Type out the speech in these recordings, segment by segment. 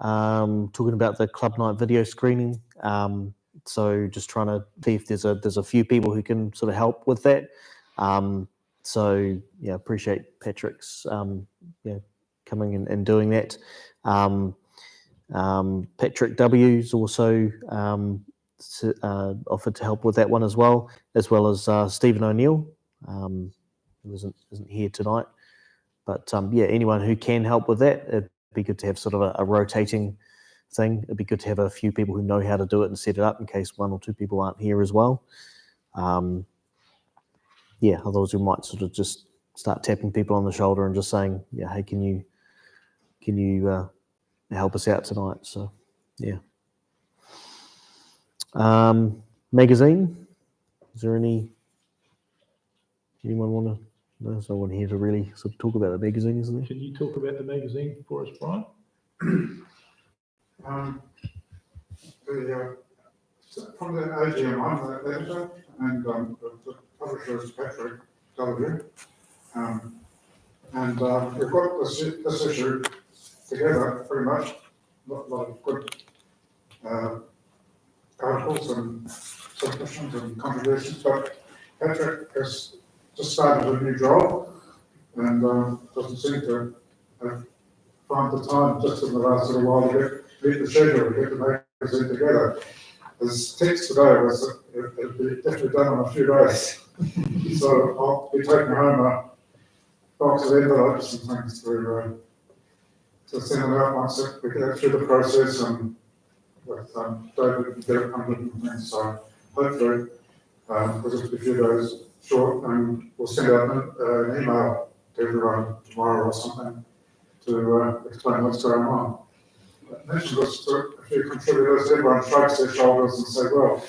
talking about the club night video screening. So just trying to see if there's a few people who can sort of help with that. So yeah, appreciate Patrick's coming and doing that. Patrick W's also offered to help with that one as well as Stephen O'Neill, who isn't here tonight. But anyone who can help with that, it'd be good to have sort of a rotating thing. It'd be good to have a few people who know how to do it and set it up in case one or two people aren't here as well. Otherwise we might sort of just start tapping people on the shoulder and just saying, hey, can you help us out tonight? So yeah. Magazine. Is there anyone want to? There's no one here to really sort of talk about the magazine, isn't there? Can you talk about the magazine for us, Brian? From the AGM, I'm the editor, and the publisher is Patrick W. We've got this issue together pretty much. A lot of good articles and submissions and contributions, but Patrick has just started a new job and doesn't seem to find the time just in the last little while to get the schedule, to get the magazine together. His text today was that it'd be definitely done in a few days. So I'll be taking home a box of envelopes and things to send them out once we get through the process and with David and get it under and things. So hopefully, because it'll be a few days short, and we'll send out an email to everyone tomorrow or something to explain what's going on. I mentioned this to a few contributors. Everyone shrugs their shoulders and say, well,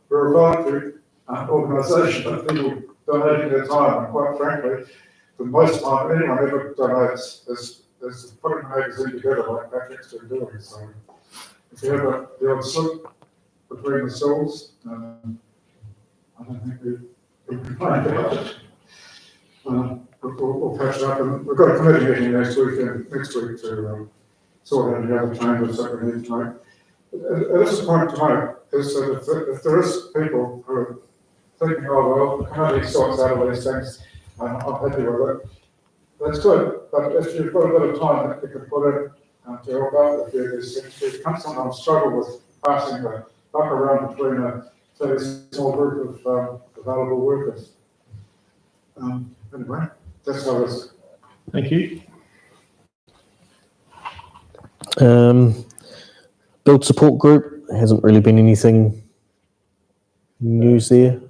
we're a voluntary organisation of people donating their time, and quite frankly, the most time anyone ever donates is putting a magazine together like Patrick's been doing. So if you have the odd slip between the stools, I don't think we complain about it. We'll catch it up, and we've got a committee meeting next week to sort out the other changes that we need to make. At this point to make is that if there is people who are thinking, oh well, the committee sorts out all these things, I'm happy with it. That's good, but if you've got a bit of time that you can put in to help out with these things, you can sometimes struggle with passing the buck around between a fairly small group of available workers. Anyway, that's how it is. Thank you. Build support group, hasn't really been anything news there.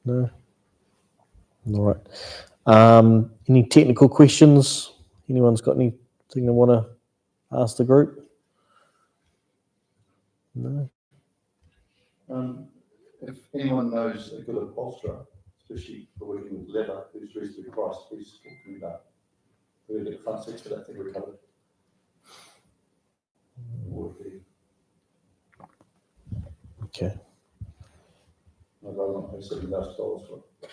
No. All right. Any technical questions? Anyone's got anything they want to ask the group? No. If anyone knows a good upholsterer, especially for working with leather, who's reasonably priced, please talk to me about. We'll get front seats for that thing recovered. Okay. I don't pay $7,000 for it.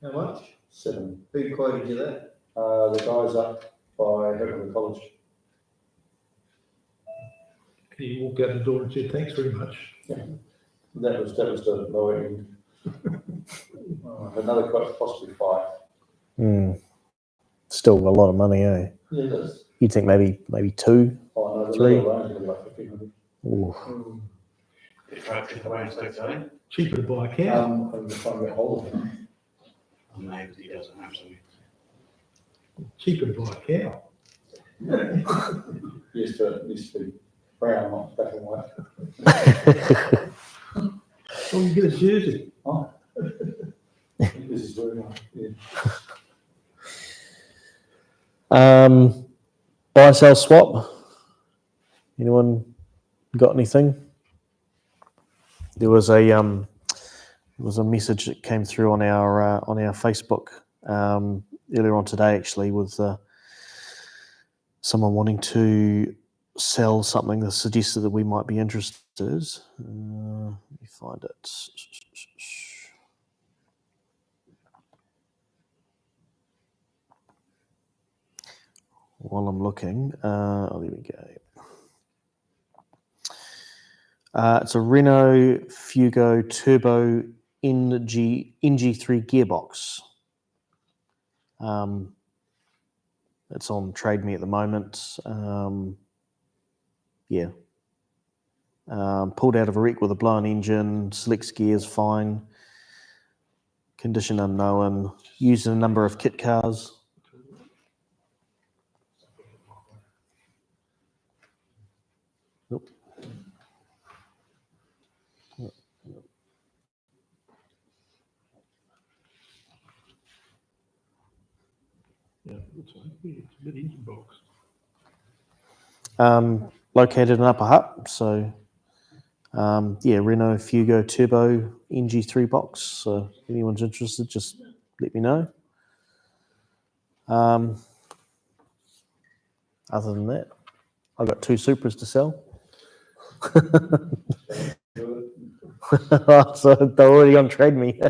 How much? 7. Who quoted you that? The guys up by Herman College. Can you walk out the door and say thanks very much? Yeah. That was the lower end. Another quote, possibly 5. Still a lot of money, eh? Yeah, it is. You'd think maybe 2. Oh no, the 3. leather range is like 1,500. Cheaper to buy a cow. I'm just trying to get hold of him. Maybe he doesn't have something. Cheaper to buy a cow. Used to be brown, not black and white. Oh, you get a jersey. Oh. This is very nice. Yeah. Buy, sell, swap. Anyone got anything? There was a message that came through on our Facebook earlier on today, actually, with someone wanting to sell something that suggested that we might be interested. Let me find it. while I'm looking, there we go. It's a Renault Fugo Turbo NG3 gearbox. It's on Trade Me at the moment. Yeah. Pulled out of a wreck with a blown engine, selects gears fine, condition unknown, used in a number of kit cars. Nope. Yeah, looks like it's a bit engine box. Located in Upper Hutt, so yeah, Renault Fugo Turbo NG3 box. So if anyone's interested, just let me know. Other than that, I've got 2 Supras to sell. So they're already on Trade Me.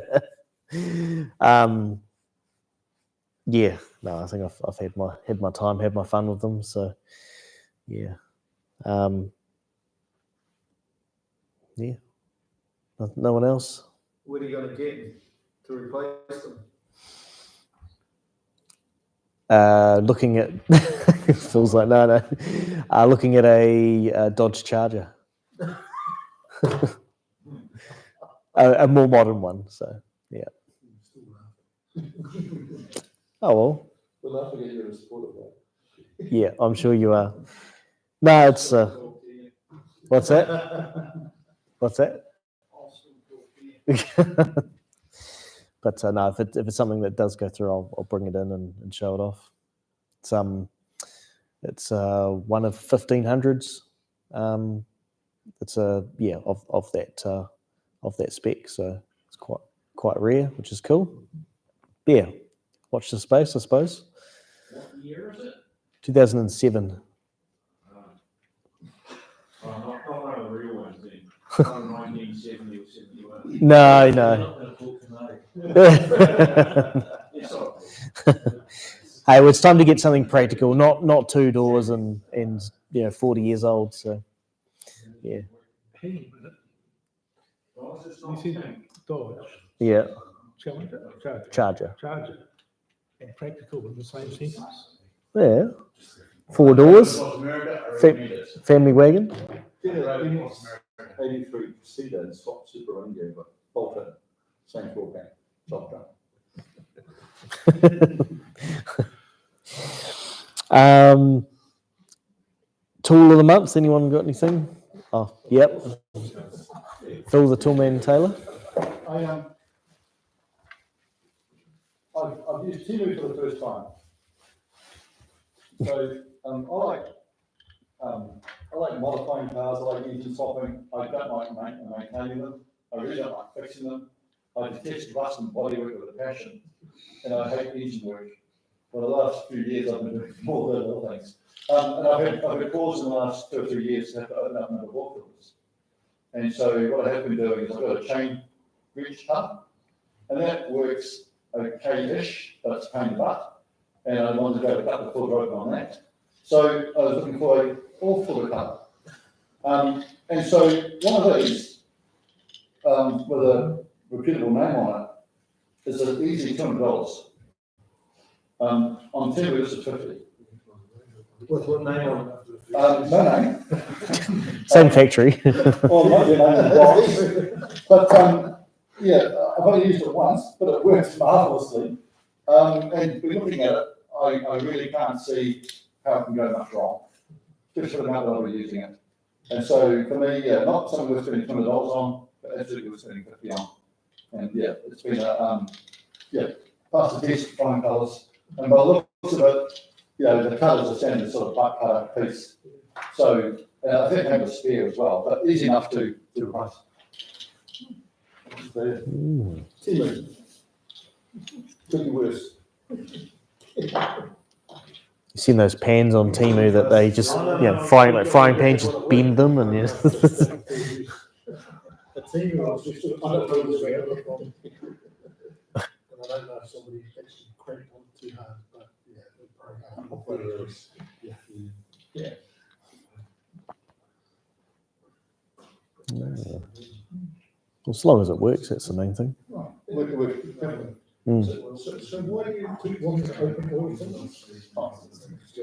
Yeah, no, I think I've had my time, had my fun with them. So yeah, yeah. No one else. What are you going to get to replace them? Looking at it feels like no. Looking at a Dodge Charger, a more modern one. So yeah. Oh well. We'll not forget you're a supporter of that. Yeah, I'm sure you are. No, it's what's that? What's that? But no, if it's something that does go through, I'll bring it in and show it off. It's one of 1500s. It's of that spec, so it's quite rare, which is cool. But yeah, watch the space, I suppose. What year is it? 2007. Not one of the real ones then. Not 1970 or 71. No. It's all Hey, well, it's time to get something practical, not 2 doors and 40 years old. So yeah, Hang on a minute. Why is this You not see pink? Dodge, yeah, Challenger, Charger. and practical in the same sentence. Yeah, 4 doors, North America or Fa- Canada? family wagon. 83 Cedar and swap Super Rango, but bolt it, same floor pan, top down. Tool of the month. Anyone got anything? Oh, yep. Phil the Toolman Taylor. I've used Timu for the first time. So I like modifying cars, I like engine swapping, I don't like maintaining them, I really don't like fixing them. I detest rust and bodywork with a passion, and I hate engine work. For the last few years, I've been doing more than other things. And I've had calls in the last 2 or 3 years to have to open up another walk filters. And so what I have been doing is I've got a chain reach hub, and that works okay-ish, but it's a pain in the butt. And I wanted to go a couple of full rope on that. So I was looking for an all-footer hub. And so one of these, with a reputable name on it, is an easy $200. On Timu, this is 50. What name on No name. Same factory. Or might be a name in the box. But yeah, I've only used it once, but it works marvelously. And looking at it, I really can't see how it can go much wrong, just for the amount that I'll be using it. And so for me, yeah, not something we're spending $200 on, but absolutely we're spending 50 on. And yeah, it's been past the test, fine colours. And by the looks of it, the colours are standard sort of butt cutter piece. So I think I have a spare as well, but easy enough to replace. Timu. Could be worse. You seen those pans on Temu that they just, frying pans, just bend them and The team was just, I don't know where they're from. And I don't know if somebody actually cranked on too hard, but yeah, they're probably As long as it works, that's the main thing. Right. Mm. So why do you keep wanting to open all of them?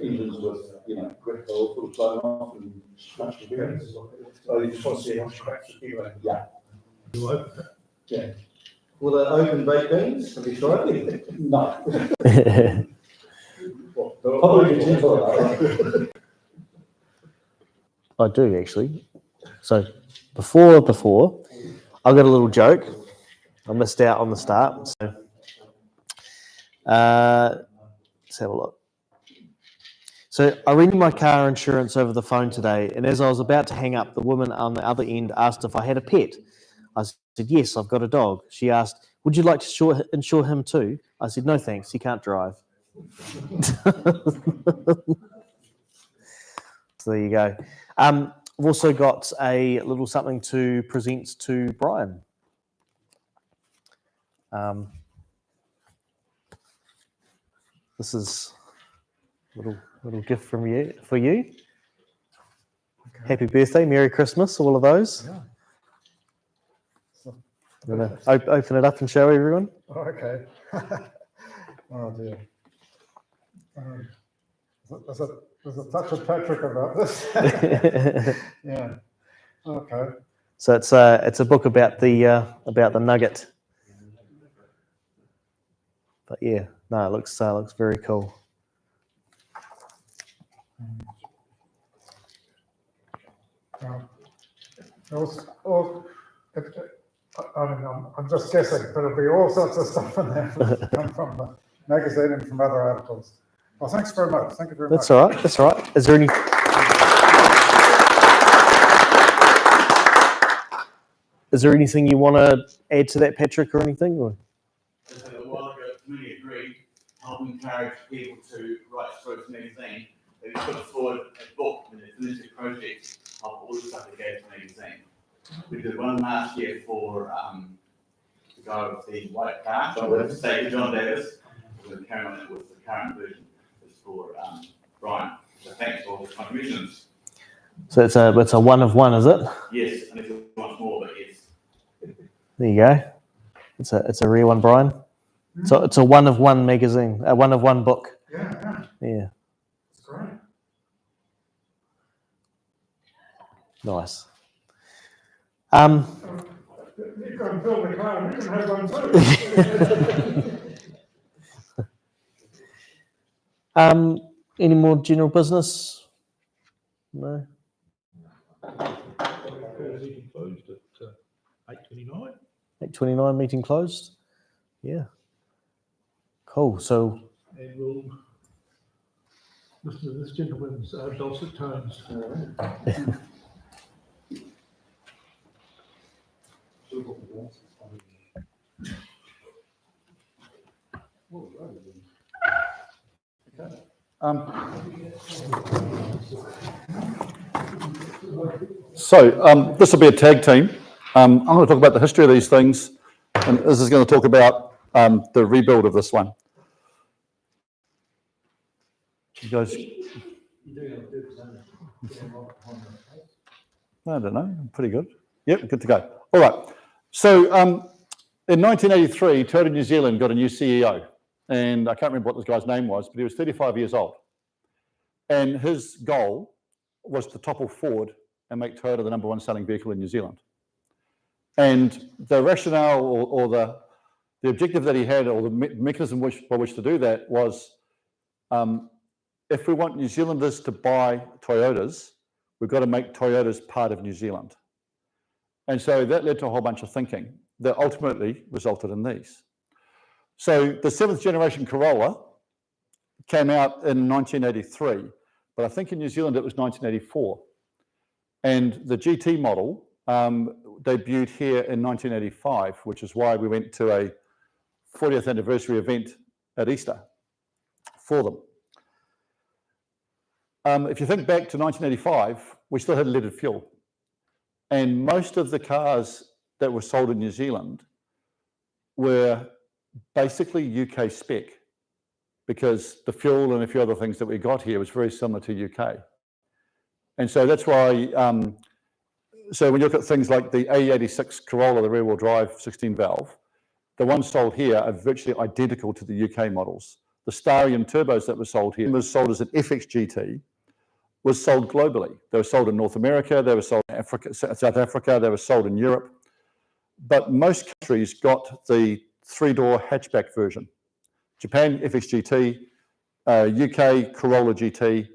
Engines with, quick oil, full of blown off and smashed the bearings. So you just want to see how much cracks you keep like. Yeah. You open it? Yeah. Will they open baked beans? Have you tried it? No. Well, Probably the temper. I do actually. So before, I got a little joke. I missed out on the start. So let's have a look. So I renewed my car insurance over the phone today, and as I was about to hang up, the woman on the other end asked if I had a pet. I said, yes, I've got a dog. She asked, would you like to insure him too? I said, no thanks, he can't drive. So there you go. I've also got a little something to present to Brian. This is a little gift from you for you. Okay. Happy birthday, Merry Christmas, all of those. Yeah. You want to open it up and show everyone? Oh, okay. Oh dear. There's a touch of Patrick about this. Yeah. Okay. So it's a book about the nugget. But yeah, no, it looks very cool. I'm just guessing, but it'll be all sorts of stuff in there from the magazine and from other articles. Well, thanks very much. Thank you very much. That's all right. That's all right. Is there any? Is there anything you want to add to that, Patrick, or anything? Or? Just a while ago, the committee agreed, help encourage people to write stories and everything. They put forward a book with a limited project of all the stuff they gave to the magazine. We did one last year for the guy with the white car, John Davis. We're going to carry on it with the current version. It's for Brian. So thanks for all the contributions. So it's a one of one, is it? Yes, and if you want more, but yes. There you go. It's a rare one, Brian. So it's a one of one magazine, a one of one book. Yeah. Yeah. It's great. Nice. You can build a car and you can have one too. Any more general business? No. Meeting closed at 8:29. 8:29 meeting closed. Yeah. Cool. So. And we'll listen to this gentleman's dulcet tones. So this will be a tag team. I'm going to talk about the history of these things, and this is going to talk about the rebuild of this one. You guys, I don't know, pretty good. Yep, good to go. All right. So in 1983, Toyota New Zealand got a new CEO, and I can't remember what this guy's name was, but he was 35 years old. And his goal was to topple Ford and make Toyota the number one selling vehicle in New Zealand. And the rationale or the objective that he had, or the mechanism by which to do that was, if we want New Zealanders to buy Toyotas, we've got to make Toyotas part of New Zealand. And so that led to a whole bunch of thinking that ultimately resulted in these. So the 7th generation Corolla came out in 1983, but I think in New Zealand it was 1984. And the GT model debuted here in 1985, which is why we went to a 40th anniversary event at Easter for them. If you think back to 1985, we still had leaded fuel. And most of the cars that were sold in New Zealand were basically UK spec, because the fuel and a few other things that we got here was very similar to UK. And so that's why so when you look at things like the A86 Corolla, the rear-wheel drive 16-valve, the ones sold here are virtually identical to the UK models. The Starion turbos that were sold here was sold as an FX GT, was sold globally. They were sold in North America, they were sold in Africa, South Africa, they were sold in Europe. But most countries got the 3-door hatchback version. Japan, FX GT, UK, Corolla GT,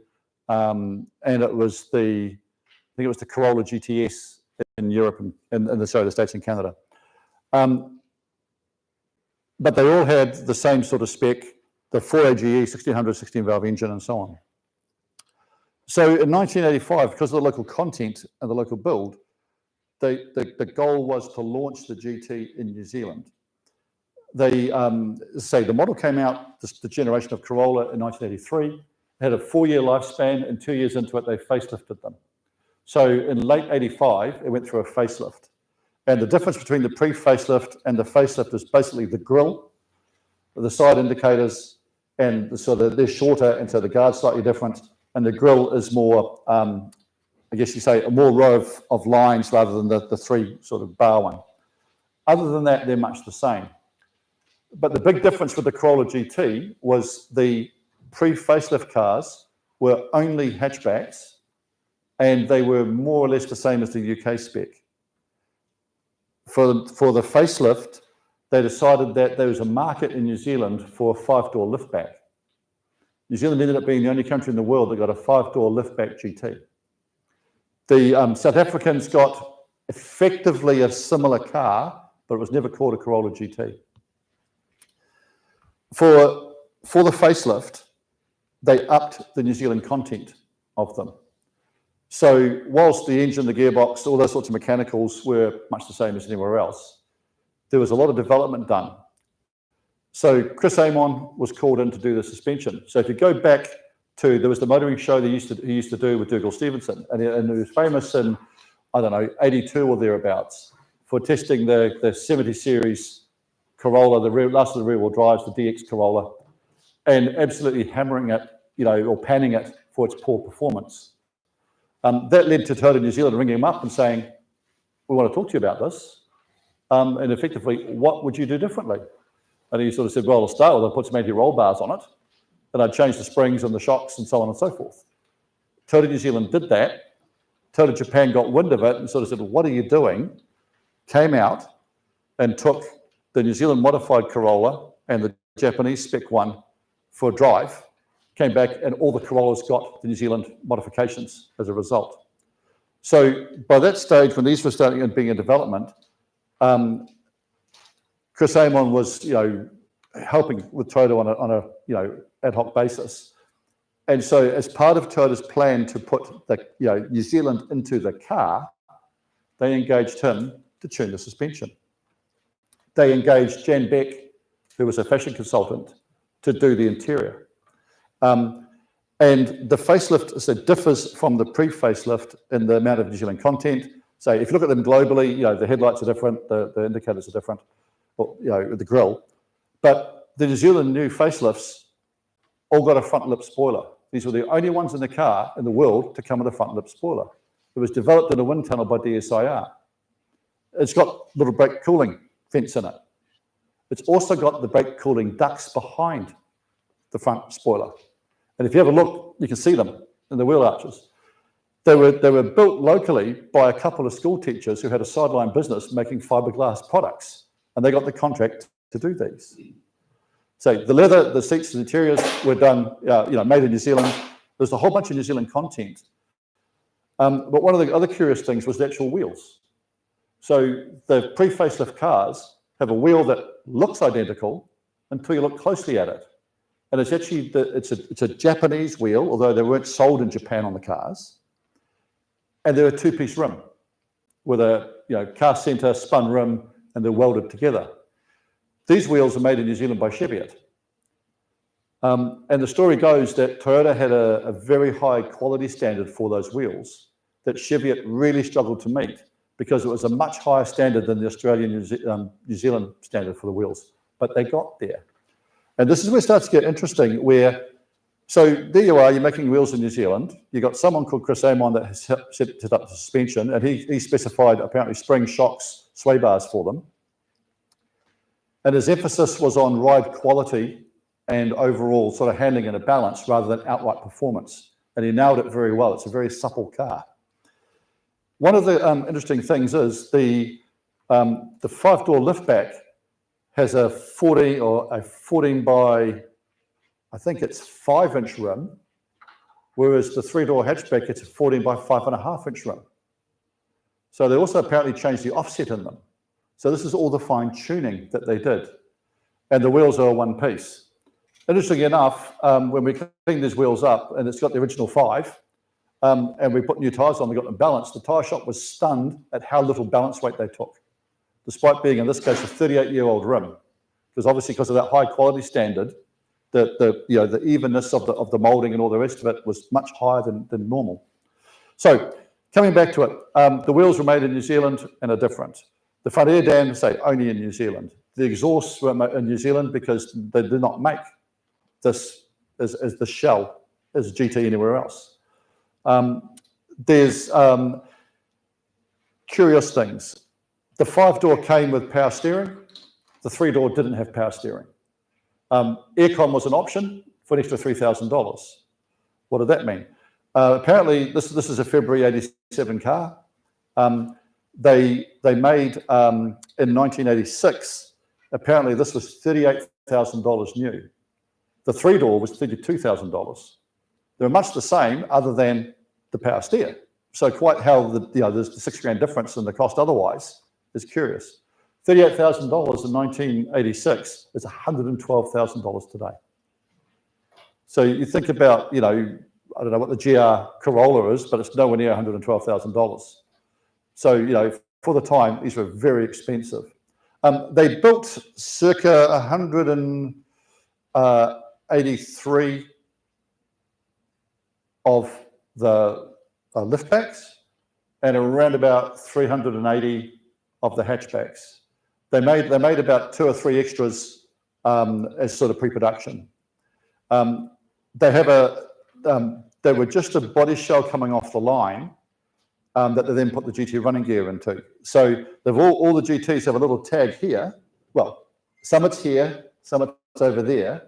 and it was the, I think it was the Corolla GTS in Europe and the States and Canada. But they all had the same sort of spec, the 4AGE 1600 16-valve engine and so on. So in 1985, because of the local content and the local build, the goal was to launch the GT in New Zealand. They say the model came out, the generation of Corolla in 1983, it had a 4-year lifespan, and 2 years into it, they facelifted them. So in late 85, it went through a facelift. And the difference between the pre-facelift and the facelift is basically the grille, the side indicators, and they're shorter, and so the guard's slightly different, and the grille is more, I guess you say, a more row of lines rather than the 3 sort of bar one. Other than that, they're much the same. But the big difference with the Corolla GT was the pre-facelift cars were only hatchbacks, and they were more or less the same as the UK spec. For the facelift, they decided that there was a market in New Zealand for a 5-door liftback. New Zealand ended up being the only country in the world that got a 5-door liftback GT. The South Africans got effectively a similar car, but it was never called a Corolla GT. For the facelift, they upped the New Zealand content of them. So whilst the engine, the gearbox, all those sorts of mechanicals were much the same as anywhere else, there was a lot of development done. So Chris Amon was called in to do the suspension. So if you go back to, there was the motoring show he used to do with Dougal Stevenson, and it was famous in, I don't know, 82 or thereabouts, for testing the 70 series Corolla, last of the rear-wheel drives, the DX Corolla, and absolutely hammering it, or panning it for its poor performance. That led to Toyota New Zealand ringing him up and saying, we want to talk to you about this, and effectively, what would you do differently? And he sort of said, well, to start with, I'd put some anti-roll bars on it, and I'd change the springs and the shocks and so on and so forth. Toyota New Zealand did that. Toyota Japan got wind of it and sort of said, well, what are you doing? Came out and took the New Zealand modified Corolla and the Japanese spec one for a drive, came back, and all the Corollas got the New Zealand modifications as a result. So by that stage, when these were starting and being in development, Chris Amon was, helping with Toyota on a ad hoc basis. And so as part of Toyota's plan to put the, New Zealand into the car, they engaged him to tune the suspension. They engaged Jan Beck, who was a fashion consultant, to do the interior. And the facelift differs from the pre-facelift in the amount of New Zealand content. So if you look at them globally, the headlights are different, the indicators are different, the grille. But the New Zealand new facelifts all got a front lip spoiler. These were the only ones in the car in the world to come with a front lip spoiler. It was developed in a wind tunnel by DSIR. It's got little brake cooling vents in it. It's also got the brake cooling ducts behind the front spoiler. And if you have a look, you can see them in the wheel arches. They were built locally by a couple of school teachers who had a sideline business making fiberglass products, and they got the contract to do these. So the leather, the seats, the interiors were done, made in New Zealand. There's a whole bunch of New Zealand content. But one of the other curious things was the actual wheels. So the pre-facelift cars have a wheel that looks identical until you look closely at it. And it's actually, it's a Japanese wheel, although they weren't sold in Japan on the cars. And they're a 2-piece rim with a car center, spun rim, and they're welded together. These wheels are made in New Zealand by Cheviot. And the story goes that Toyota had a very high quality standard for those wheels that Cheviot really struggled to meet because it was a much higher standard than the Australian New Zealand standard for the wheels. But they got there. And this is where it starts to get interesting, where So there you are, you're making wheels in New Zealand. You've got someone called Chris Amon that has set up the suspension, and he specified apparently spring shocks, sway bars for them. And his emphasis was on ride quality and overall sort of handling and a balance rather than outright performance. And he nailed it very well. It's a very supple car. One of the interesting things is the 5-door liftback has a 14 by, I think it's 5-inch rim, whereas the 3-door hatchback, it's a 14 by 5.5-inch rim. So they also apparently changed the offset in them. So this is all the fine tuning that they did. And the wheels are one piece. Interestingly enough, when we cleaned these wheels up, and it's got the original 5, and we put new tyres on, we got them balanced, the tyre shop was stunned at how little balance weight they took, despite being, in this case, a 38-year-old rim. Because obviously, because of that high quality standard, the evenness of the moulding and all the rest of it was much higher than normal. So, coming back to it, the wheels were made in New Zealand and are different. The front air dam, say, only in New Zealand. The exhausts were in New Zealand because they did not make this as the shell as GT anywhere else. There's curious things. The 5-door came with power steering. The 3-door didn't have power steering. Aircon was an option for an extra $3,000. What did that mean? Apparently, this is a February '87 car. They made in 1986. Apparently, this was $38,000 new. The 3-door was $32,000. They were much the same, other than the power steer. So quite how there's the $6,000 difference in the cost otherwise is curious. $38,000 in 1986 is $112,000 today. So you think about, I don't know what the GR Corolla is, but it's nowhere near $112,000. So, for the time, these were very expensive. They built circa 183 of the liftbacks and around about 380 of the hatchbacks. They made about 2 or 3 extras as sort of pre-production. They were just a body shell coming off the line that they then put the GT running gear into. So all the GTs have a little tag here. Well, some it's here, some it's over there,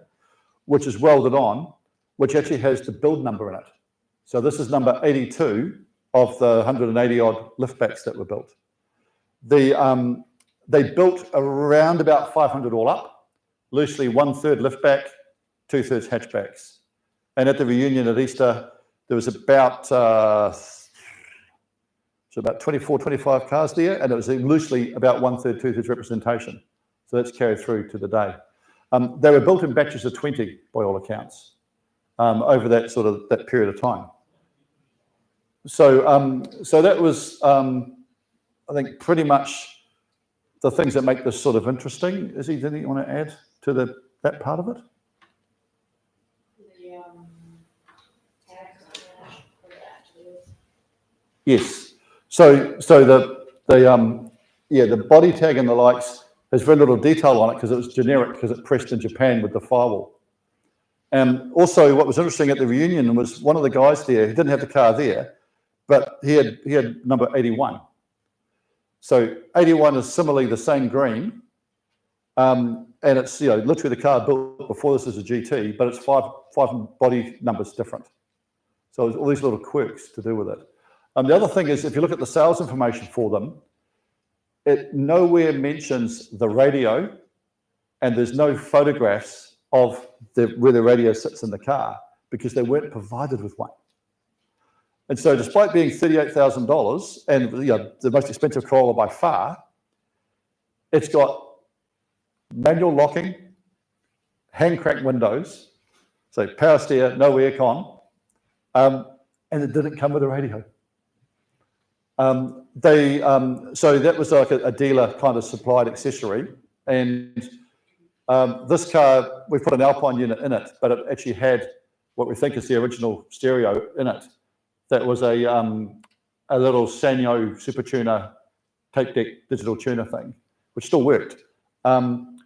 which is welded on, which actually has the build number in it. So this is number 82 of the 180 odd liftbacks that were built. They built around about 500 all up, loosely 1/3 liftback, 2/3 hatchbacks. And at the reunion at Easter, there was about 24, 25 cars there, and it was loosely about 1/3, 2/3 representation. So that's carried through to the day. They were built in batches of 20, by all accounts, over that period of time. So that was, I think, pretty much the things that make this sort of interesting. Is there anything you want to add to that part of it? Yes. So the body tag and the likes has very little detail on it because it was generic because it pressed in Japan with the firewall. Also, what was interesting at the reunion was one of the guys there, he didn't have the car there, but he had number 81. So 81 is similarly the same green, and it's literally the car built before this is a GT, but it's five body numbers different. So there's all these little quirks to do with it. The other thing is, if you look at the sales information for them, it nowhere mentions the radio, and there's no photographs of where the radio sits in the car because they weren't provided with one. And so despite being $38,000 and the most expensive Corolla by far, it's got manual locking, hand crank windows, so power steer, no aircon, and it didn't come with a radio. So that was like a dealer kind of supplied accessory. And this car, we put an Alpine unit in it, but it actually had what we think is the original stereo in it. That was a little Sanyo super tuner, tape deck digital tuner thing, which still worked. And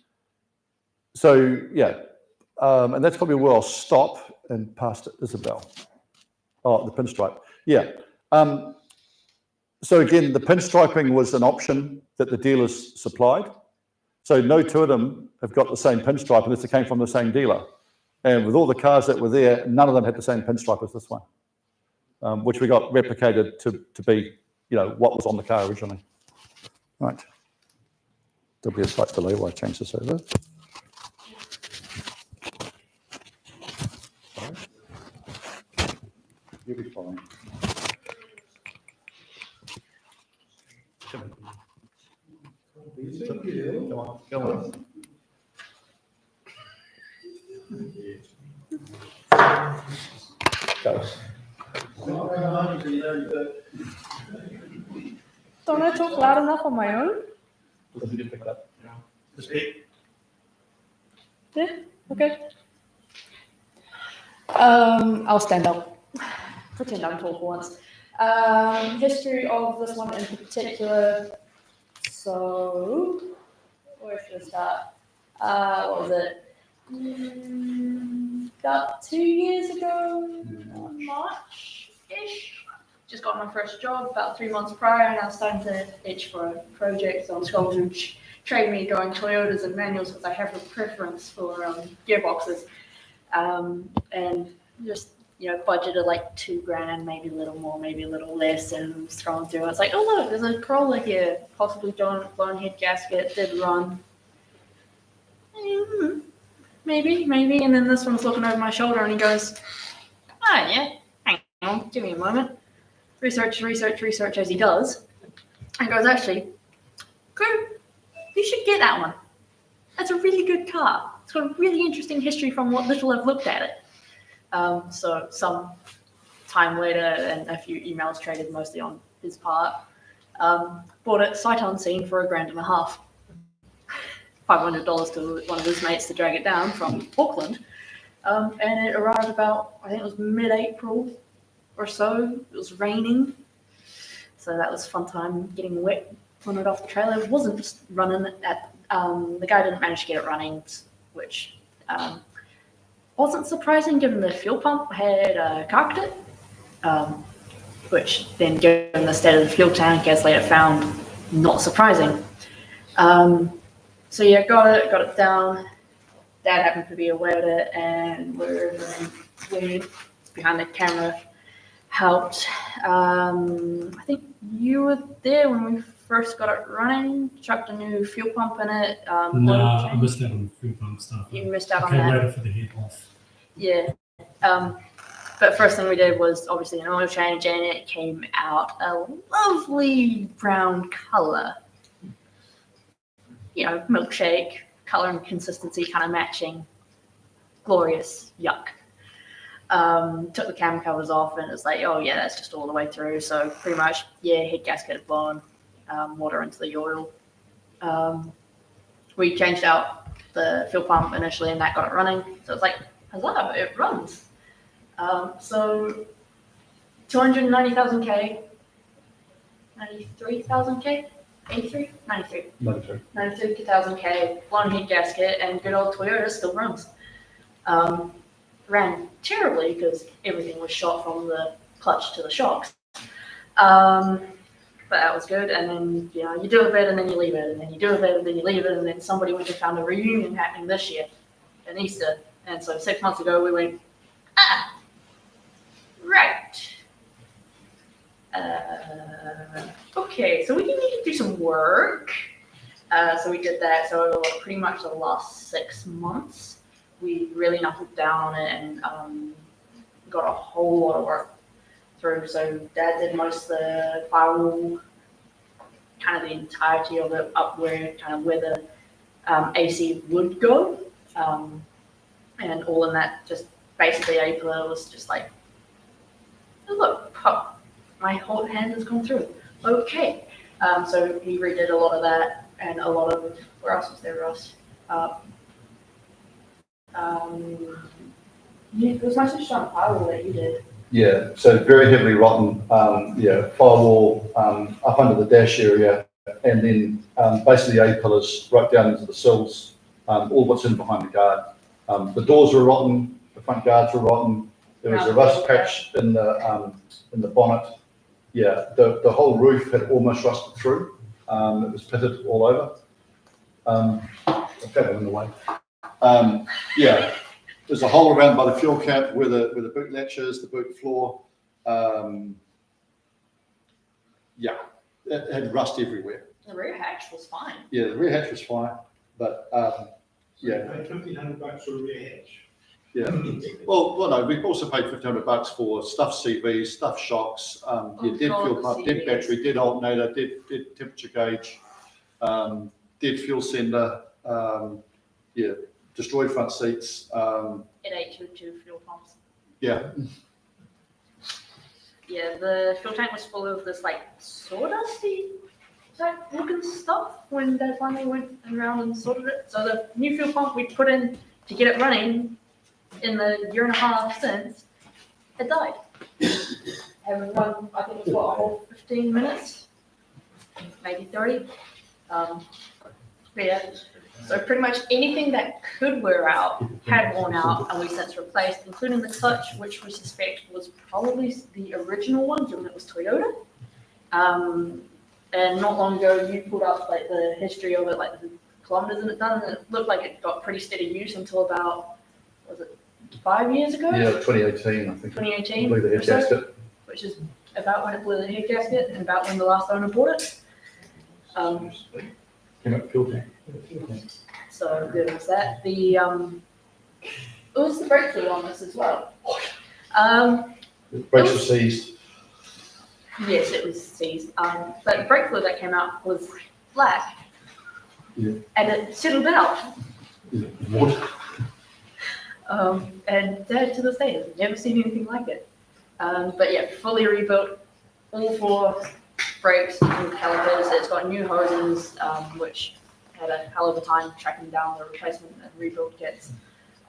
that's probably where I'll stop. and passed it, Isabel. Oh, the pinstripe. Yeah. So again, the pinstriping was an option that the dealers supplied. So no two of them have got the same pinstripe unless they came from the same dealer. And with all the cars that were there, none of them had the same pinstripe as this one, which we got replicated to be, what was on the car originally. Right. There'll be a slight delay while I change this over. Sorry. You'll be fine. Come on, go on. Go. Don't I talk loud enough on my own? Did you pick it up? Yeah, okay. I'll stand up. Pretend I'm tall for once. History of this one in particular. So, where should I start? What was it? About 2 years ago, March-ish. Just got my first job about 3 months prior, and I was starting to itch for a project. So I'm going to trade me going Toyotas and manuals because I have a preference for gearboxes. And just budgeted like $2,000, maybe a little more, maybe a little less, and was throwing through. I was like, oh look, there's a Corolla here, possibly blown head gasket, did run. Maybe, and then this one's looking over my shoulder and he goes, oh yeah, hang on, give me a moment. Research as he does. And goes, actually, good, you should get that one. That's a really good car. It's got a really interesting history from what little I've looked at it. So some time later and a few emails traded mostly on his part, bought it sight unseen for $1,500. $500 to one of his mates to drag it down from Auckland. And it arrived about, I think it was mid-April or so. It was raining. So that was a fun time getting wet, pulling it off the trailer. It wasn't just running at, the guy didn't manage to get it running, which wasn't surprising given the fuel pump had carked it, which then given the state of the fuel tank, as later found, not surprising. So yeah, got it down. Dad happened to be aware of it, and we behind the camera helped. I think you were there when we first got it running. Chucked a new fuel pump in it. No, I missed out on the fuel pump stuff. You missed out on I came that. later for the heat off. Yeah. But first thing we did was obviously an oil change, and it came out a lovely brown color. Milkshake, color and consistency kind of matching. Glorious. Yuck. Took the cam covers off, and it's like, oh yeah, that's just all the way through. So pretty much, yeah, head gasket blown, water into the oil. We changed out the fuel pump initially, and that got it running. So it's like, huzzah, it runs. So 290,000 K, 93,000 K, 83, 93. 92,000 K, blown head gasket, and good old Toyota still runs. Ran terribly because everything was shot from the clutch to the shocks. But that was good. And then, you do a bit and then you leave it, and then you do a bit and then you leave it, and then somebody went and found a reunion happening this year in Easter. And so 6 months ago we went, right. Okay, so we need to do some work. So we did that. So pretty much the last 6 months, we really knuckled down on it and got a whole lot of work through. So Dad did most of the firewall, kind of the entirety of it, up where the AC would go, and all in that. Just basically, April was just like, oh, look, pop, my whole hand has gone through. Okay, so he redid a lot of that, and a lot of, where else was there, Ross? It was mostly just on firewall that you did. Yeah, so very heavily rotten, firewall up under the dash area, and then basically A-pillars right down into the sills, all what's in behind the guard. The doors were rotten, the front guards were rotten. There was a rust patch in the bonnet. Yeah, the whole roof had almost rusted through. It was pitted all over. I've got it in the way. Yeah, there's a hole around by the fuel cap where the boot latch is, the boot floor. Yeah, it had rust everywhere. The rear hatch was fine. Yeah, the rear hatch was fine, but yeah. $1,500 for a rear hatch. Yeah. Well, no, we've also paid $1,500 for stuffed CVs, stuffed shocks, dead fuel pump, dead battery, dead alternator, dead temperature gauge, dead fuel sender, destroyed front seats. It ate two fuel pumps. Yeah. Yeah, the fuel tank was full of this like sawdusty type looking stuff when they finally went around and sorted it. So the new fuel pump we put in to get it running in the year and a half since, it died. Haven't run, I think it was what, a whole 15 minutes, maybe 30. But yeah, so pretty much anything that could wear out had worn out, and we since replaced, including the clutch, which we suspect was probably the original one, given it was Toyota. And not long ago, you pulled up like the history of it, like the kilometers in it done, and it looked like it got pretty steady use until about, was it 5 years ago? Yeah, 2018, I think. 2018, Blew the head gasket. which is about when it blew the head gasket and about when the last owner bought it. Came up fuel tank. So there was that. The it was the brake fluid on this as well. The brakes were seized. Yes, it was seized. But the brake fluid that came out was black. Yeah. And it settled out. Yeah. Water. And to this day, I've never seen anything like it. But yeah, fully rebuilt, all four brakes and calipers. It's got new hoses, which had a hell of a time tracking down the replacement and rebuild kits.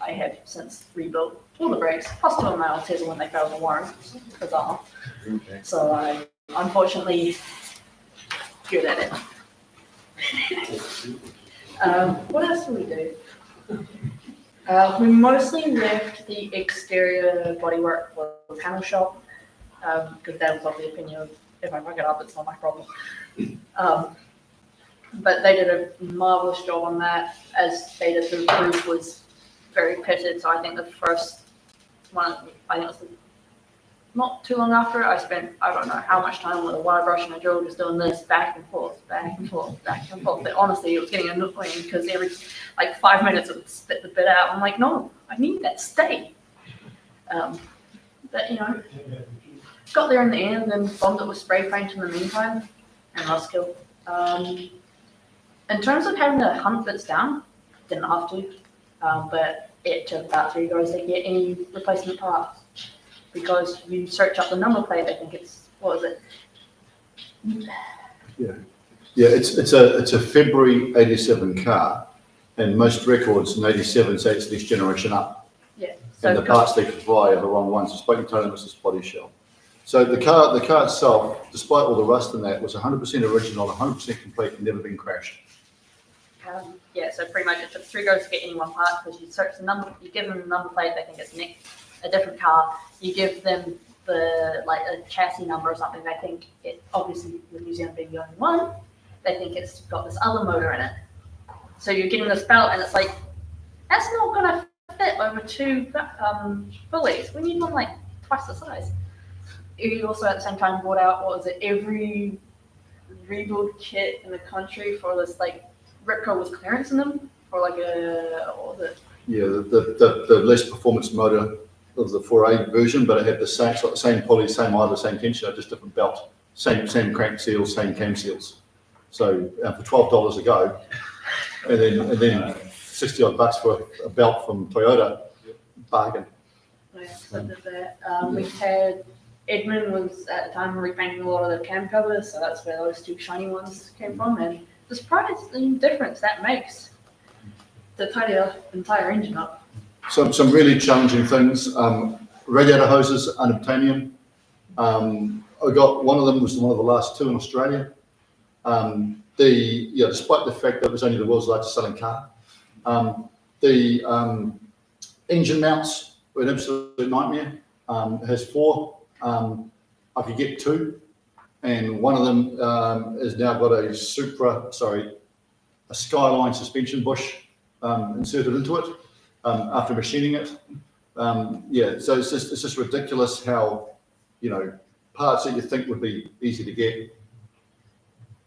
I have since rebuilt all the brakes, plus two of my Altezza when they failed the warrant. Bizarre. Okay. So I'm unfortunately good at it. What else do we do? We mostly left the exterior bodywork for the panel shop, because that was of the opinion of, if I fuck it up, it's not my problem. But they did a marvelous job on that. As stated, the roof was very pitted, so I think the first one, I think it was not too long after, I spent, I don't know how much time with a wire brush and a drill just doing this back and forth, back and forth, back and forth. But honestly, it was getting annoying because every like 5 minutes it would spit the bit out. I'm like, no, I need that stay. But you know, got there in the end and bombed it with spray paint in the meantime and rust kill. In terms of having to hunt bits down, didn't have to, but it took about 3 goes to get any replacement parts. Because you search up the number plate, I think it's, what is it? Yeah, it's a February '87 car, and most records in '87 say it's this generation up. Yeah. And the parts they supply are the wrong ones. Despite you telling us it's body shell. So the car itself, despite all the rust in that, was 100% original, 100% complete, and never been crashed. Yeah, so pretty much it took 3 goes to get any one part, because you search the number, you give them the number plate, they think it's a different car. You give them the like a chassis number or something, they think it, obviously with New Zealand being the only one, they think it's got this other motor in it. So you're getting this belt and it's like, that's not gonna fit over 2 pulleys. We need one like twice the size. You also at the same time bought out, what was it, every rebuild kit in the country for this like Ripco with clearance in them, or like a, what was it? Yeah, the less performance motor of the 4A version, but it had the same pulley, same idler, same tensioner, just different belt, same crank seals, same cam seals. So for $12 a go, and then 60 odd bucks for a belt from Toyota, bargain. Yeah, so did that. We had Edmund was at the time repainting a lot of the cam covers, so that's where those 2 shiny ones came from, and the surprising difference that makes to tidy the entire engine up. Some really challenging things. Radiator hoses, unobtainium. I got one of them, was one of the last 2 in Australia. Despite the fact that it was only the world's largest selling car, the engine mounts an absolute nightmare. It has 4. I could get 2, and one of them has now got a Skyline suspension bush inserted into it after machining it. Yeah, so it's just ridiculous how, you know, parts that you think would be easy to get,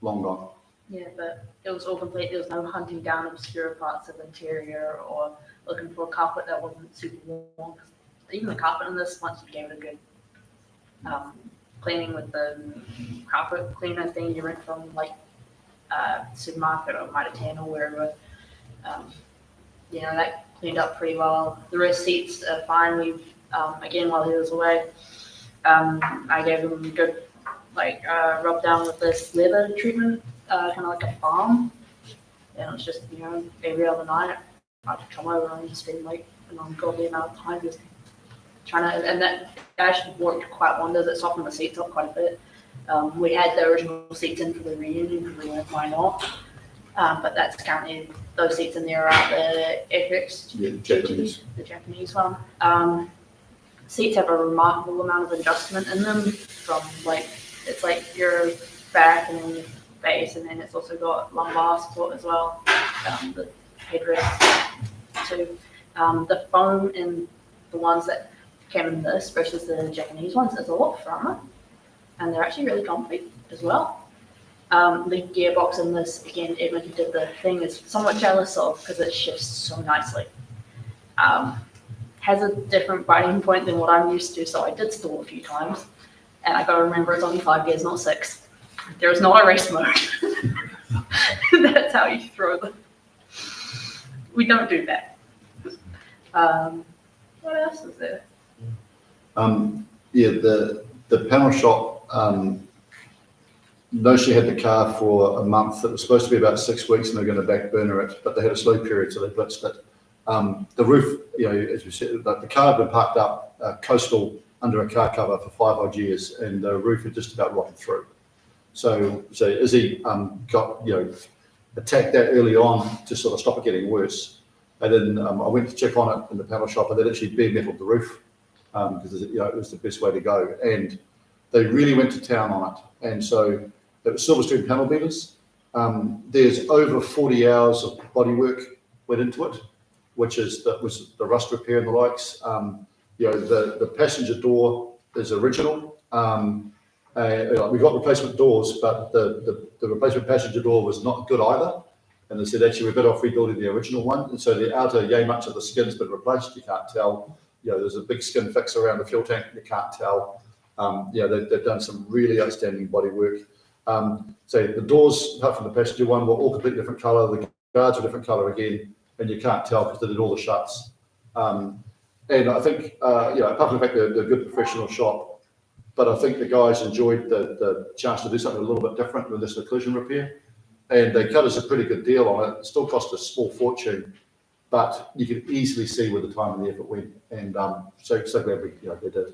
long gone. Yeah, but it was all complete. There was no hunting down obscure parts of interior or looking for a carpet that wasn't super warm. Even the carpet in this, once you gave it a good cleaning with the carpet cleaner thing you rent from like supermarket or Mitre 10 or wherever, you know, that cleaned up pretty well. The rest seats are fine. We've again, while he was away, I gave him a good rub down with this leather treatment, kind of like a balm. And it's just, you know, every other night I'd come over and spend like an ungodly amount of time just trying to, and that actually worked quite wonders. It softened the seats up quite a bit. We had the original seats in for the reunion because we went, why not? But that's currently, those seats in there are the FX, the Japanese one. Seats have a remarkable amount of adjustment in them from like, it's like your back and then your face, and then it's also got lumbar support as well, the headrest too. The foam in the ones that came in this versus the Japanese ones is a lot firmer, and they're actually really comfy as well. The gearbox in this, again, Edmund who did the thing, is somewhat jealous of because it shifts so nicely. Has a different biting point than what I'm used to, so I did stall a few times. And I gotta remember it's only 5 gears, not 6. There is not a race mode. That's how you throw them. We don't do that. What else is there? Yeah, the panel shop, no, she had the car for a month. It was supposed to be about 6 weeks and they're going to back burner it, but they had a slow period, so they blitzed it. The roof, you know, as we said, the car had been parked up coastal under a car cover for 5 odd years, and the roof had just about rotted through. So Izzy got, you know, attacked that early on to sort of stop it getting worse. And then I went to check on it in the panel shop, and they actually bare metaled the roof because, you know, it was the best way to go. And they really went to town on it. And so it was Silverstone panel beaters. There's over 40 hours of body work went into it, which was the rust repair and the likes. You know, the passenger door is original. We got replacement doors, but the replacement passenger door was not good either. And they said, actually, we're better off rebuilding the original one. And so the outer, yay much of the skin's been replaced. You can't tell. You know, there's a big skin fix around the fuel tank. You can't tell. Yeah, they've done some really outstanding body work. So the doors, apart from the passenger one, were all completely different colour. The guards were different colour again, and you can't tell because they did all the shuts. And I think, you know, apart from the fact they're a good professional shop, but I think the guys enjoyed the chance to do something a little bit different with this collision repair. And they cut us a pretty good deal on it. It still cost a small fortune, but you could easily see where the time and the effort went. And so glad they did.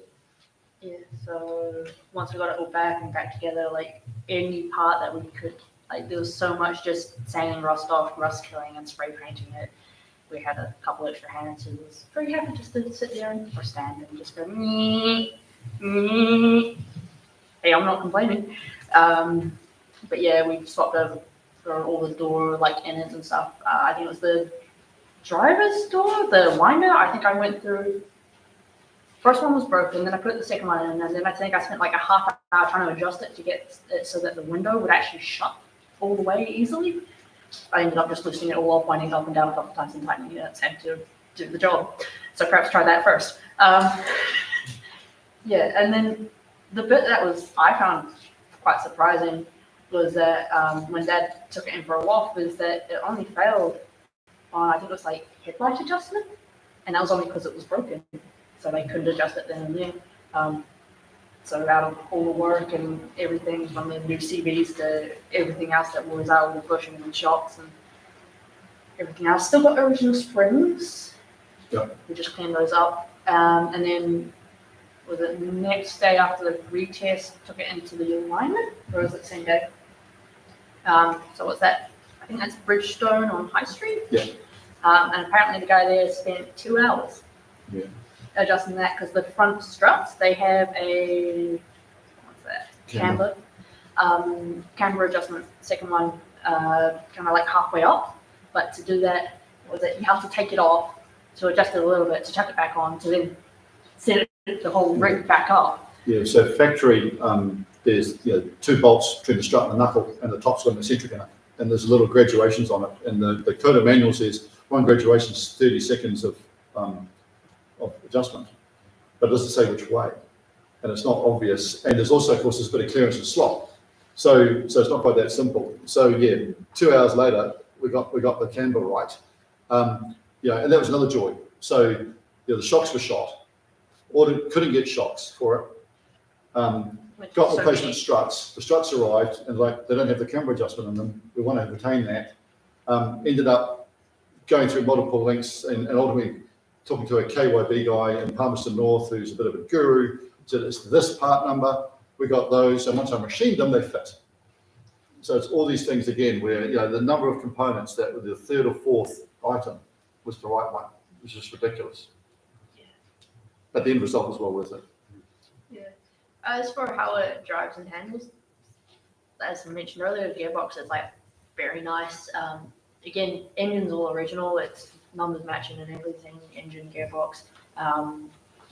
Yeah, so once we got it all back and back together, like any part that we could, like there was so much just sanding rust off, rust killing and spray painting it. We had a couple extra hands who was very happy just to sit there or stand and just go, me. Hey, I'm not complaining. But yeah, we swapped over for all the door like innards and stuff. I think it was the driver's door, the winder. I think I went through. First one was broken, then I put the second one in, and then I think I spent like a half hour trying to adjust it to get it so that the window would actually shut all the way easily. I ended up just loosening it all off, winding up and down a couple of times and tightening it and to do the job. So perhaps try that first. Yeah, and then the bit that I found quite surprising was that when Dad took it in for a walk, is that it only failed on, I think it was like headlight adjustment, and that was only because it was broken. So they couldn't adjust it then and there. So out of all the work and everything from the new CVs to everything else that was out with the bushings and shocks and everything else, still got original springs. Yeah. We just cleaned those up. And then was it the next day after the retest, took it into the alignment, or was it the same day? So what's that? I think that's Bridgestone on High Street. Yeah. And apparently the guy there spent 2 hours. Yeah. adjusting that because the front struts, they have a, what's that, camber. Camber adjustment, second one, kind of like halfway up. But to do that, was it, you have to take it off to adjust it a little bit, to chuck it back on, to then set it, the whole rig back up. Yeah, so factory, there's 2 bolts between the strut and the knuckle, and the top's got an eccentric in it, and there's little graduations on it. And the code of manual says one graduation is 30 seconds of adjustment, but it doesn't say which way, and it's not obvious. And there's also, of course, there's a bit of clearance and slop, so it's not quite that simple. So yeah, 2 hours later, we got the camber right, and that was another joy. So the shocks were shot, couldn't get shocks for it. Got replacement struts. The struts arrived, and they don't have the camber adjustment in them. We want to retain that. Ended up going through multiple links, and ultimately talking to a KYB guy in Palmerston North, who's a bit of a guru. Said it's this part number. We got those, and once I machined them, they fit. So it's all these things again, where the number of components that were the 3rd or 4th item was the right one, which is ridiculous. Yeah. But the end result was well worth it. Yeah. As for how it drives and handles, as I mentioned earlier, the gearbox is very nice. Again, engine's all original. It's numbers matching and everything. Engine, gearbox.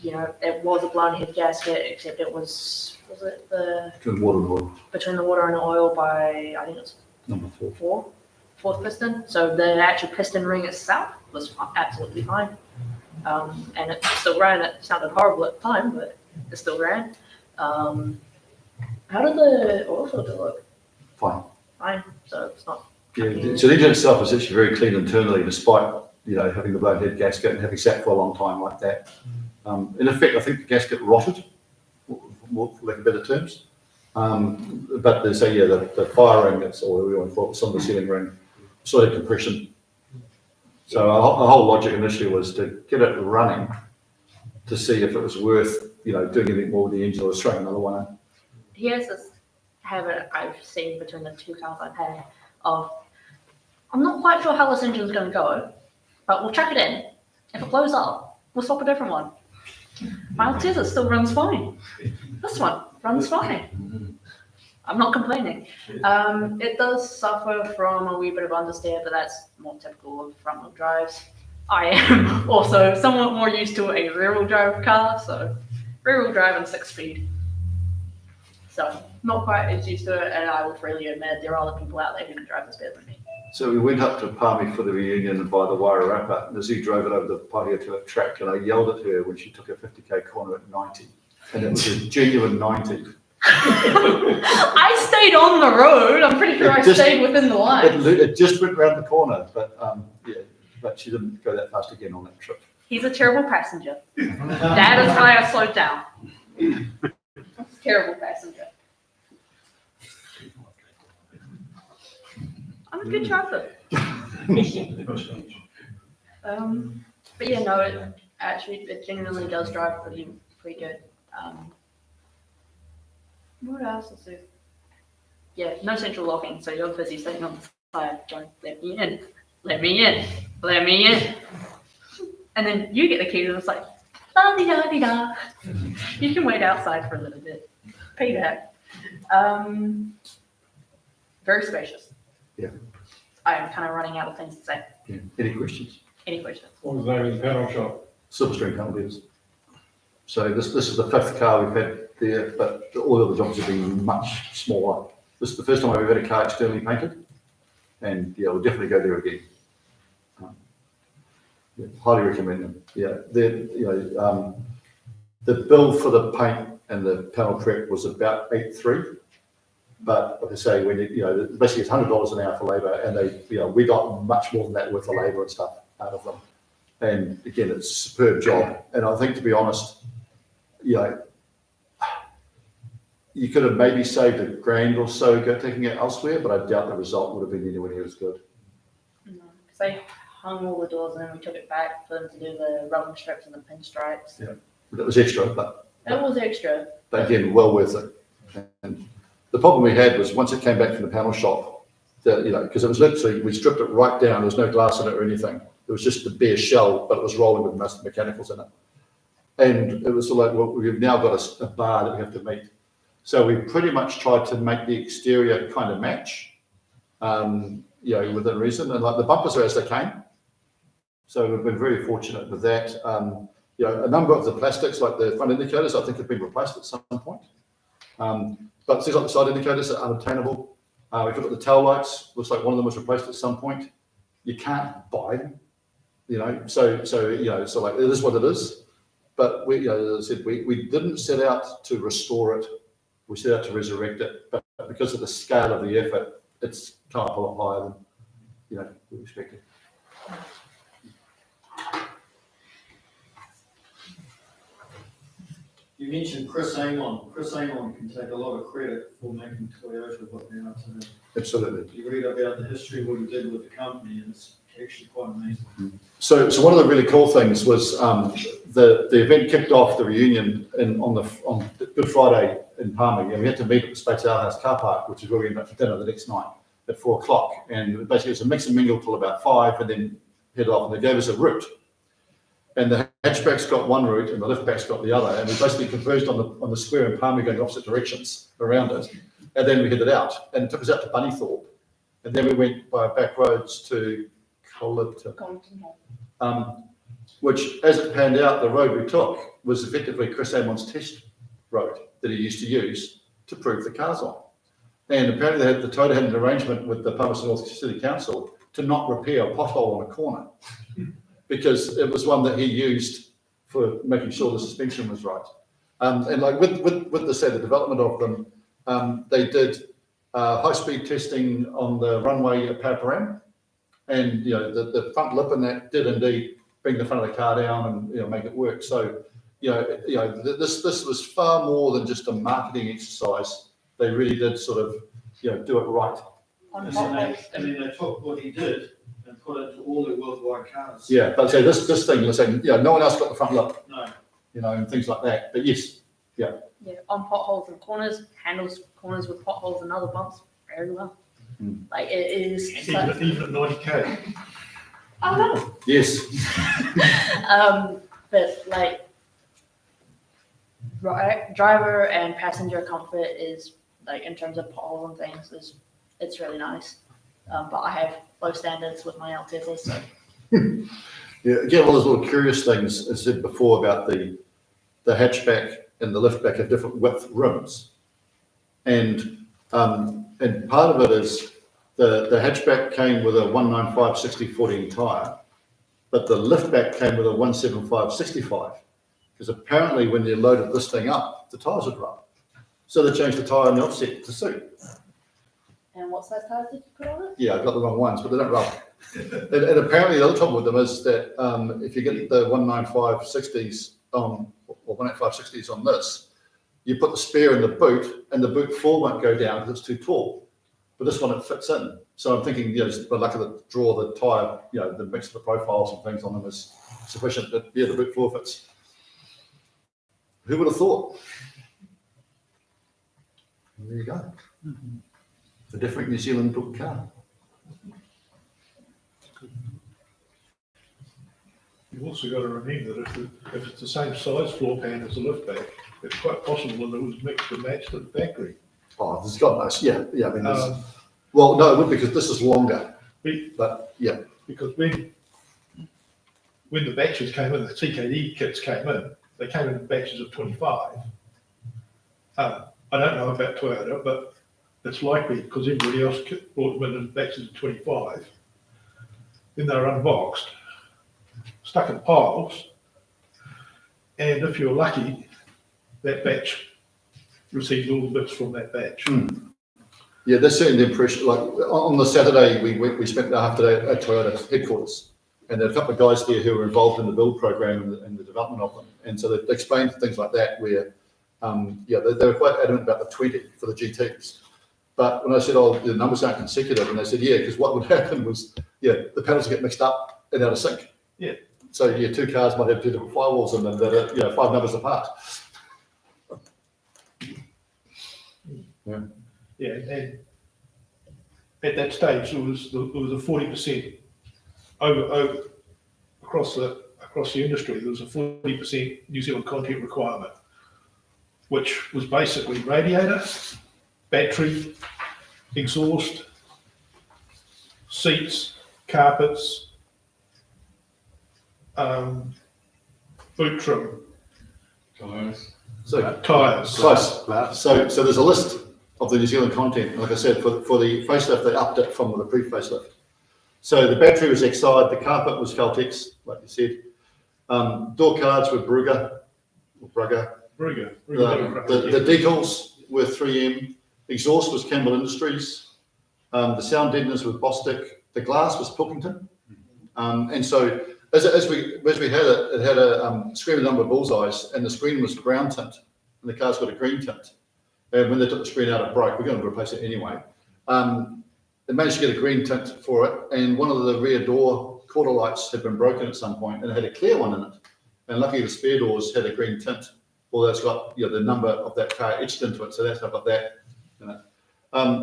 It was a blown head gasket, except it was it the Between water and oil. Between the water and oil by, I think it's Number 4. fourth piston. So the actual piston ring itself was absolutely fine. And it still ran. It sounded horrible at the time, but it still ran. How did the oil filter look? Fine. Fine. So it's not. Yeah, so the engine itself is actually very clean internally, despite having the blown head gasket and having sat for a long time like that. In effect, I think the gasket rotted, for lack of better terms. But they say, the fire ring, that's all we want to call it, the cylinder sealing ring, sort of compression. So our whole logic initially was to get it running to see if it was worth, doing anything more with the engine or throwing another one in. Here's this habit I've seen between the 2 cars I've had of, I'm not quite sure how this engine's going to go, but we'll chuck it in. If it blows up, we'll swap a different one. My Altezza still runs fine. This one runs fine. I'm not complaining. It does suffer from a wee bit of understeer, but that's more typical of front-wheel drives. I am also somewhat more used to a rear-wheel drive car, so rear-wheel drive and 6-speed. So not quite as used to it, and I will freely admit there are other people out there who can drive this better than me. So we went up to Palmy for the reunion and by the Wairarapa, and as he drove it over the patio to a track, and I yelled at her when she took a 50k corner at 90, and it was a genuine 90. I stayed on the road. I'm pretty sure I stayed within the line. It just went round the corner, but but she didn't go that fast again on that trip. He's a terrible passenger. That is why I slowed down. Terrible passenger. I'm a good driver. But yeah, no, it genuinely does drive pretty good. What else is there? Yeah, no central locking, so you're busy sitting on the side going, let me in, let me in, let me in. And then you get the keys and it's like, la-di-da-di-da. You can wait outside for a little bit. Payback. Very spacious. Yeah. I am kind of running out of things to say. Yeah. Any questions? Any questions? What was the name of the panel shop? Silverstream panel beaters. So this is the 5th car we've had there, but all the other jobs have been much smaller. This is the first time I've ever had a car externally painted, and we'll definitely go there again. Highly recommend them. Yeah, the bill for the paint and the panel prep was about 8.3, but like I say, when basically it's $100 an hour for labour, and we got much more than that worth of labour and stuff out of them. And again, it's a superb job. And I think, to be honest, you could have maybe saved $1,000 or so taking it elsewhere, but I doubt the result would have been anywhere near as good. No, because they hung all the doors and then we took it back for them to do the rubbing strips and the pinstripes. Yeah, that was extra, but That was extra. But again, well worth it. And the problem we had was once it came back from the panel shop, because it was literally, we stripped it right down. There was no glass in it or anything. It was just the bare shell, but it was rolling with mechanicals in it. And it was like, well, we've now got a bar that we have to meet. So we pretty much tried to make the exterior kind of match, within reason. And like the bumpers are as they came. So we've been very fortunate with that. A number of the plastics, like the front indicators, I think have been replaced at some point. But things like the side indicators are unobtainable. If you look at the tail lights, looks like one of them was replaced at some point. You can't buy them, so like it is what it is. But we, as I said, we didn't set out to restore it. We set out to resurrect it. But because of the scale of the effort, it's come up a lot higher than we expected. You mentioned Chris Amon. Chris Amon can take a lot of credit for making Toyota what they are today. Absolutely. You read about the history of what he did with the company, and it's actually quite amazing. So one of the really cool things was the event kicked off the reunion on Good Friday in Palmy, and we had to meet at the Space Ale House car park, which is where we ended up for dinner the next night at 4:00. And basically it was a mix and mingle till about 5, and then head off, and they gave us a route. And the hatchback's got one route and the liftback's got the other. And we basically converged on the square in Palmy going opposite directions around it. And then we headed out, and it took us out to Bunnythorpe. And then we went by back roads to Colipton, which, as it panned out, the road we took was effectively Chris Amon's test road that he used to use to prove the cars on. And apparently the Toyota had an arrangement with the Palmerston North City Council to not repair a pothole on a corner, because it was one that he used for making sure the suspension was right. And like with the development of them, they did high-speed testing on the runway at Paparam, and the front lip and that did indeed bring the front of the car down and make it work. So this was far more than just a marketing exercise. They really did sort of do it right. And then they took what he did and put it into all the worldwide cars. Yeah, but say this thing was saying, no one else got the front lip. No. And things like that. But yes, Yeah, on potholes and corners, handles corners with potholes and other bumps very well. Like it is. Even at 90k. I know. yes. But like driver and passenger comfort is like in terms of potholes and things it's really nice. But I have low standards with my Altezas, so. Yeah, again, all those little curious things, as I said before, about the hatchback and the liftback have different width rims. And part of it is the hatchback came with a 195/60/14 tyre, but the liftback came with a 175/65. Because apparently when you loaded this thing up, the tyres would rub. So they changed the tyre on the offset to suit. And what size tires did you put on it? Yeah, I got the wrong ones, but they don't rub. and apparently the other trouble with them is that if you get the 195/60s or 185/60s on this, you put the spare in the boot, and the boot floor won't go down because it's too tall. But this one, it fits in. So I'm thinking, just the luck of the draw, the tyre, the mix of the profiles and things on them is sufficient. But yeah, the boot floor fits. Who would have thought? And there you go. A different New Zealand built car. You've also got to remember that if it's the same size floor pan as the liftback, it's quite possible that it was mixed and matched at the factory. Oh, there's got nice. Yeah. I mean, well, no, it would, because this is longer. But yeah. Because when the batches came in, the TKD kits came in, they came in batches of 25. I don't know about Toyota, but it's likely because everybody else brought them in batches of 25. Then they were unboxed, stuck in piles, and if you're lucky, that batch received all the bits from that batch. Yeah, that's certainly the impression. Like on the Saturday, we spent the half day at Toyota headquarters, and there were a couple of guys there who were involved in the build program and the development of them, and so they explained things like that where, they were quite adamant about the 20 for the GTs. But when I said, the numbers aren't consecutive, and they said, because what would happen was, the panels would get mixed up and out of sync. Yeah. So two cars might have two different firewalls in them that are, 5 numbers apart. Yeah. Yeah, and at that stage, there was a 40% over across across the industry, there was a 40% New Zealand content requirement, which was basically radiator, battery, exhaust, seats, carpets, boot trim, So tyres. close. So there's a list of the New Zealand content. Like I said, for the facelift, they upped it from the pre-facelift. So the battery was Exide, the carpet was Feltex, like you said. Door cards were Brugger. The decals were 3M. Exhaust was Campbell Industries. The sound deadeners were Bostik. The glass was Pilkington. And so as we had it had a screen with a number of bullseyes, and the screen was brown tint, and the car's got a green tint. And when they took the screen out, it broke. We're going to replace it anyway. They managed to get a green tint for it, and one of the rear door quarter lights had been broken at some point, and it had a clear one in it. And luckily, the spare doors had a green tint, although it's got the number of that car etched into it, so that's how I got that in it.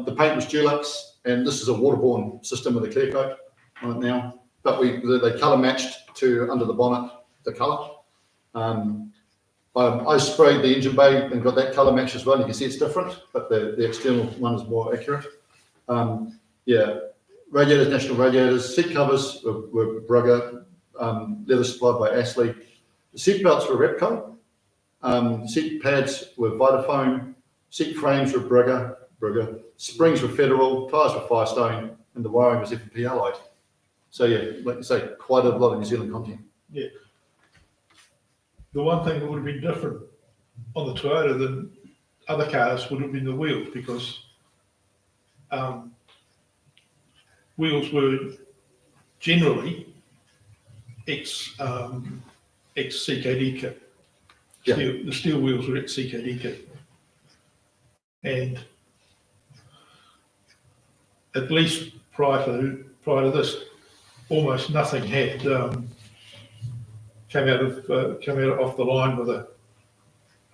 The paint was Dulux, and this is a waterborne system with a clear coat on it now. But they colour matched to under the bonnet the colour. I sprayed the engine bay and got that colour match as well. You can see it's different, but the external one is more accurate. Radiators, national radiators, seat covers were Brugger, leather supplied by Astley. The seat belts were Repco. Seat pads were Vitafoam. Seat frames were Brugger. Springs were Federal. Tyres were Firestone, and the wiring was F&P Allied. So yeah, like you say, quite a lot of New Zealand content. Yeah. The one thing that would have been different on the Toyota than other cars would have been the wheels, because wheels were generally ex-CKD kit. Yeah. The steel wheels were ex-CKD kit. And at least prior to this, almost nothing had come out off the line with a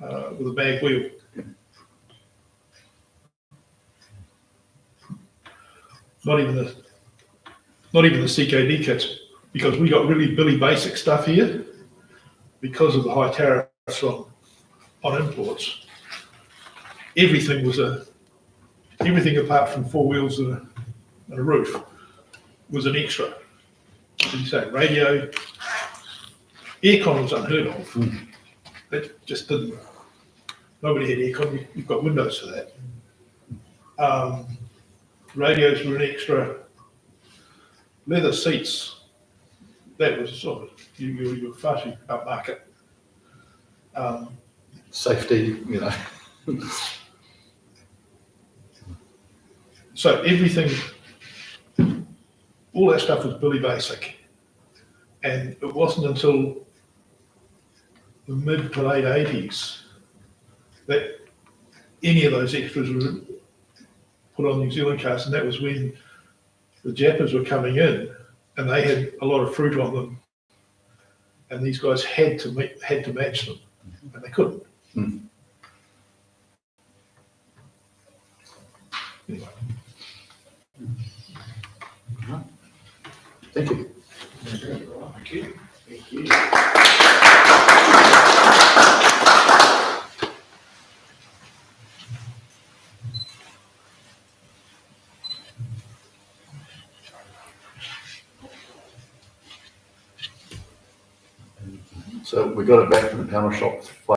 mag wheel. Not even the CKD kits, because we got really Billy basic stuff here because of the high tariffs on imports. Everything apart from four wheels and a roof was an extra. As you say, radio, aircon was unheard of. That just didn't. Nobody had aircon. You've got windows for that. Radios were an extra. Leather seats. That was sort of you were far upmarket. Safety, So everything, all that stuff was Billy basic, and it wasn't until the mid to late 80s that any of those extras were put on New Zealand cars, and that was when the Japas were coming in, and they had a lot of fruit on them, and these guys had to match them, and they couldn't. Anyway. Thank you. Thank you. Thank you. So we got it back from the panel shop